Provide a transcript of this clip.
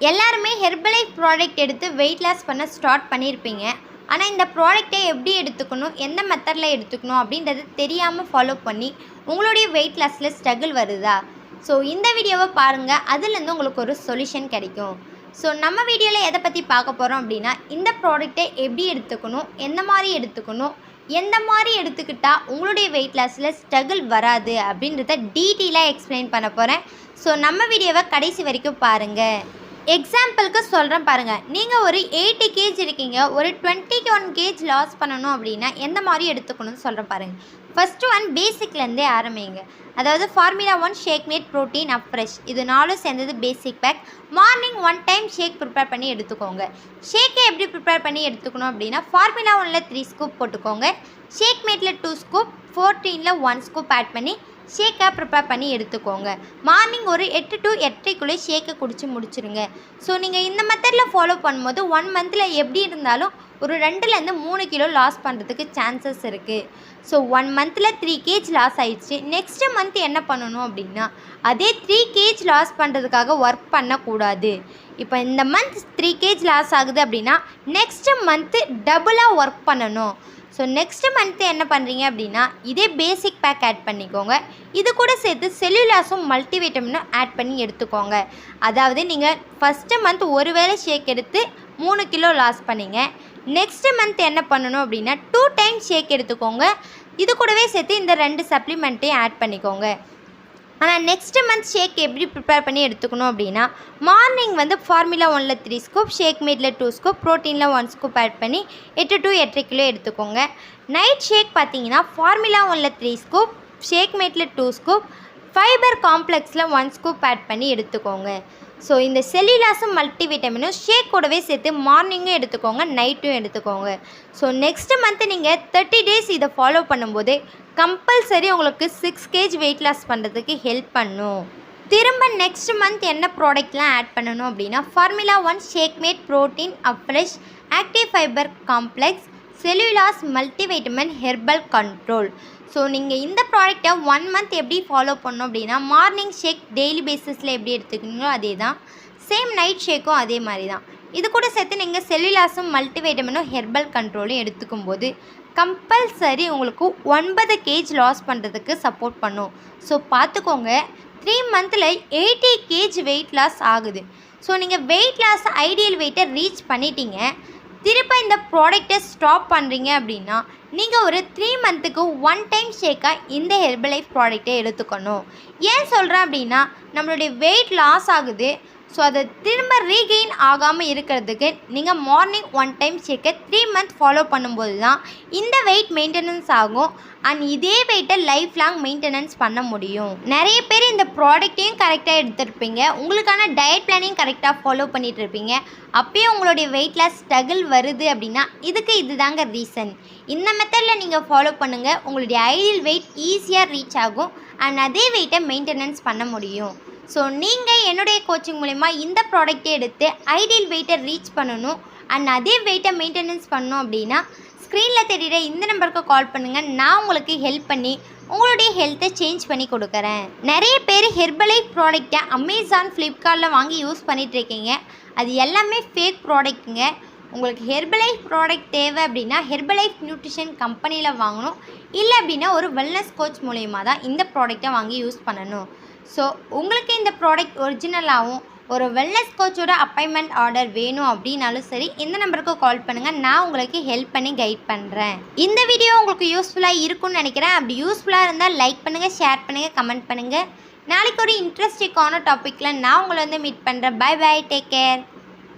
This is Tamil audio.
எல்லாருமே ஹெர்பலைஃப் ப்ராடக்ட் எடுத்து வெயிட் லாஸ் பண்ண ஸ்டார்ட் பண்ணியிருப்பீங்க. ஆனால் இந்த ப்ராடக்ட்டை எப்படி எடுத்துக்கணும், எந்த மெத்தடில் எடுத்துக்கணும் அப்படின்றது தெரியாமல் ஃபாலோ பண்ணி உங்களுடைய வெயிட் லாஸில் ஸ்ட்ரகிள் வருதா? ஸோ இந்த வீடியோவை பாருங்கள், அதுலேருந்து உங்களுக்கு ஒரு சொல்யூஷன் கிடைக்கும். ஸோ நம்ம வீடியோவில் எதை பற்றி பார்க்க போகிறோம் அப்படின்னா, இந்த ப்ராடக்ட்டை எப்படி எடுத்துக்கணும், எந்த மாதிரி எடுத்துக்கணும், எந்த மாதிரி எடுத்துக்கிட்டால் உங்களுடைய வெயிட் லாஸில் ஸ்ட்ரகிள் வராது அப்படின்றத டீட்டெயிலாக எக்ஸ்பிளைன் பண்ண போகிறேன். ஸோ நம்ம வீடியோவை கடைசி வரைக்கும் பாருங்கள். எக்ஸாம்பிளுக்கு சொல்கிறேன் பாருங்கள். நீங்கள் ஒரு 80 கேஜ் இருக்கீங்க, ஒரு 21 கேஜ் லாஸ் பண்ணணும் அப்படின்னா எந்த மாதிரி எடுத்துக்கணும்னு சொல்கிறேன் பாருங்கள். ஃபஸ்ட்டு ஒன் பேசிக்லேருந்தே ஆரம்பிங்க. அதாவது formula 1 shake mate protein fresh, இது 4 சேர்ந்தது பேசிக் பேக். மார்னிங் 1 டைம் ஷேக் ப்ரிப்பேர் பண்ணி எடுத்துக்கோங்க. ஷேக்கை எப்படி ப்ரிப்பேர் பண்ணி எடுத்துக்கணும் அப்படின்னா, ஃபார்முலா 1ல் 3 ஸ்கூப் போட்டுக்கோங்க, ஷேக் மேட்டில் 2 ஸ்கூப், ப்ரோட்டீனில் 1 ஸ்கூப் ஆட் பண்ணி ஷேக்காக ப்ரிப்பேர் பண்ணி எடுத்துக்கோங்க. மார்னிங் ஒரு 8 to 8:30 ஷேக்கை குடிச்சு முடிச்சுருங்க. ஸோ நீங்கள் இந்த மெத்தடில் ஃபாலோ பண்ணும்போது 1 மந்தில் எப்படி இருந்தாலும் ஒரு 2லேருந்து 3 கிலோ லாஸ் பண்ணுறதுக்கு சான்சஸ் இருக்குது. ஸோ 1 மந்தில் 3 கேஜ் லாஸ் ஆயிடுச்சு. நெக்ஸ்ட்டு மந்த் என்ன பண்ணணும் அப்படின்னா, அதே 3 கேஜ் லாஸ் பண்ணுறதுக்காக ஒர்க் பண்ணக்கூடாது. இப்போ இந்த மந்த் 3 கேஜ் லாஸ் ஆகுது அப்படின்னா நெக்ஸ்ட்டு மந்த்து டபுளாக ஒர்க் பண்ணணும். ஸோ நெக்ஸ்ட்டு மந்த்து என்ன பண்ணுறீங்க அப்படின்னா, இதே பேசிக் பேக் ஆட் பண்ணிக்கோங்க. இது கூட சேர்த்து செல்லுலாஸும் மல்டிவிட்டமினும் ஆட் பண்ணி எடுத்துக்கோங்க. அதாவது நீங்கள் ஃபஸ்ட்டு மந்த் ஒரு வேளை ஷேக் எடுத்து 3 கிலோ லாஸ் பண்ணிங்க. நெக்ஸ்ட்டு மந்த் என்ன பண்ணணும் அப்படின்னா 2 டைம் ஷேக் எடுத்துக்கோங்க. இது கூடவே சேர்த்து இந்த 2 சப்ளிமெண்ட்டையும் ஆட் பண்ணிக்கோங்க. ஆனால் நெக்ஸ்ட்டு மந்த் ஷேக் எப்படி ப்ரிப்பேர் பண்ணி எடுத்துக்கணும் அப்படின்னா, மார்னிங் ஃபார்முலா 1ல் 3 ஸ்கூப், ஷேக் மேட்டில் 2 ஸ்கூப், ப்ரோட்டீனில் 1 ஸ்கூப் ஆட் பண்ணி 8 to 8.5 கிலோ எடுத்துக்கோங்க. நைட் ஷேக் பார்த்தீங்கன்னா ஃபார்முலா 1ல் 3 ஸ்கூப், ஷேக் மேட்டில் 2 ஸ்கூப், ஃபைபர் காம்ப்ளெக்ஸில் 1 ஸ்கூப் ஆட் பண்ணி எடுத்துக்கோங்க. ஸோ இந்த செல்லுலாஸும் மல்டிவிட்டமினும் ஷேக் கூடவே சேர்த்து மார்னிங்கும் எடுத்துக்கோங்க, நைட்டும் எடுத்துக்கோங்க. ஸோ நெக்ஸ்ட்டு மந்த்து நீங்கள் 30 டேஸ் இதை ஃபாலோ பண்ணும்போது கம்பல்சரி உங்களுக்கு 6 கேஜ் வெயிட் லாஸ் பண்ணுறதுக்கு ஹெல்ப் பண்ணும். திரும்ப நெக்ஸ்ட் மந்த் என்ன ப்ராடக்ட்லாம் ஆட் பண்ணணும் அப்படின்னா, formula 1 shake mate protein fresh, active fibre complex, cellulase multivitamin, herbal control. So நீங்கள் இந்த ப்ராடக்டை 1 மந்த் எப்படி ஃபாலோ பண்ணணும் அப்படின்னா, மார்னிங் ஷேக் டெய்லி பேசிஸில் எப்படி எடுத்துக்கீங்களோ அதே தான், சேம் நைட் ஷேக்கும் அதே மாதிரி தான். இது கூட சேர்த்து நீங்கள் செல்லுலாஸும் மல்டிவைட்டமினும் ஹெர்பல் கண்ட்ரோலும் எடுத்துக்கும் போது கம்பல்சரி உங்களுக்கு 9 கேஜ் லாஸ் பண்ணுறதுக்கு சப்போர்ட் பண்ணும். ஸோ பார்த்துக்கோங்க, 3 மந்தில் 80 கேஜ் வெயிட் லாஸ் ஆகுது. ஸோ நீங்கள் வெயிட் லாஸ் ஐடியல் வெயிட்டை ரீச் பண்ணிட்டீங்க. திரும்ப இந்த ப்ராடக்டை ஸ்டாப் பண்ணுறீங்க அப்படின்னா, நீங்கள் ஒரு 3 மந்த்துக்கு 1 டைம் ஷேக்காக இந்த ஹெர்பலைஃப் ப்ராடக்டை எடுத்துக்கணும். ஏன் சொல்கிறேன் அப்படின்னா, நம்மளுடைய வெயிட் லாஸ் ஆகுது. ஸோ அதை திரும்ப ரீகெயின் ஆகாமல் இருக்கிறதுக்கு நீங்கள் மார்னிங் 1 டைம் ஷேக்கை 3 மந்த் ஃபாலோ பண்ணும்போது தான் இந்த வெயிட் மெயின்டெனன்ஸ் ஆகும். அண்ட் இதே வெயிட்டை லைஃப் லாங் மெயின்டெனன்ஸ் பண்ண முடியும். நிறைய பேர் இந்த ப்ராடக்ட்டையும் கரெக்டாக எடுத்துருப்பீங்க, உங்களுக்கான டயட் பிளானையும் கரெக்டாக ஃபாலோ பண்ணிகிட்டு இருப்பீங்க. அப்போயும் உங்களுடைய வெயிட் லாஸ் ஸ்ட்ரகிள் வருது அப்படின்னா இதுக்கு இதுதாங்க ரீசன். இந்த மெத்தடில் நீங்கள் ஃபாலோ பண்ணுங்கள், உங்களுடைய ஐடியல் வெயிட் ஈஸியாக ரீச் ஆகும் அண்ட் அதே வெயிட்டை மெயின்டெனன்ஸ் பண்ண முடியும். ஸோ நீங்கள் என்னுடைய கோச்சிங் மூலிமா இந்த ப்ராடக்ட்டை எடுத்து ஐடியல் வெயிட்டை ரீச் பண்ணணும் அண்ட் அதே வெயிட்டை மெயின்டெனன்ஸ் பண்ணணும் அப்படின்னா, ஸ்க்ரீனில் தெரிகிற இந்த நம்பருக்கு கால் பண்ணுங்கள். நான் உங்களுக்கு ஹெல்ப் பண்ணி உங்களுடைய ஹெல்த்தை சேஞ்ச் பண்ணி கொடுக்குறேன். நிறைய பேர் ஹெர்பலைஃப் ப்ராடக்ட்டை அமேசான், ஃப்ளிப்கார்ட்டில் வாங்கி யூஸ் பண்ணிகிட்ருக்கீங்க. அது எல்லாமே ஃபேக் ப்ராடக்ட்டுங்க. உங்களுக்கு ஹெர்பலைஃப் ப்ராடக்ட் தேவை அப்படின்னா ஹெர்பலைஃப் நியூட்ரிஷன் கம்பெனியில் வாங்கணும். இல்லை அப்படின்னா ஒரு வெல்னஸ் கோச் மூலயமா தான் இந்த ப்ராடக்டை வாங்கி யூஸ் பண்ணணும். ஸோ உங்களுக்கு இந்த ப்ராடக்ட் ஒரிஜினலாகவும் ஒரு வெல்னஸ் கோச்சோட அப்பாயின்மெண்ட் ஆர்டர் வேணும் அப்படின்னாலும் சரி, இந்த நம்பருக்கு கால் பண்ணுங்கள். நான் உங்களுக்கு ஹெல்ப் பண்ணி கைட் பண்ணுறேன். இந்த வீடியோ உங்களுக்கு யூஸ்ஃபுல்லாக இருக்கும்னு நினைக்கிறேன். அப்படி யூஸ்ஃபுல்லாக இருந்தால் லைக் பண்ணுங்கள், ஷேர் பண்ணுங்கள், கமெண்ட் பண்ணுங்கள். நாளைக்கு ஒரு இன்ட்ரெஸ்டிங்கான டாப்பிக்கில் நான் உங்களை மீட் பண்ணுறேன். Bye bye, take care.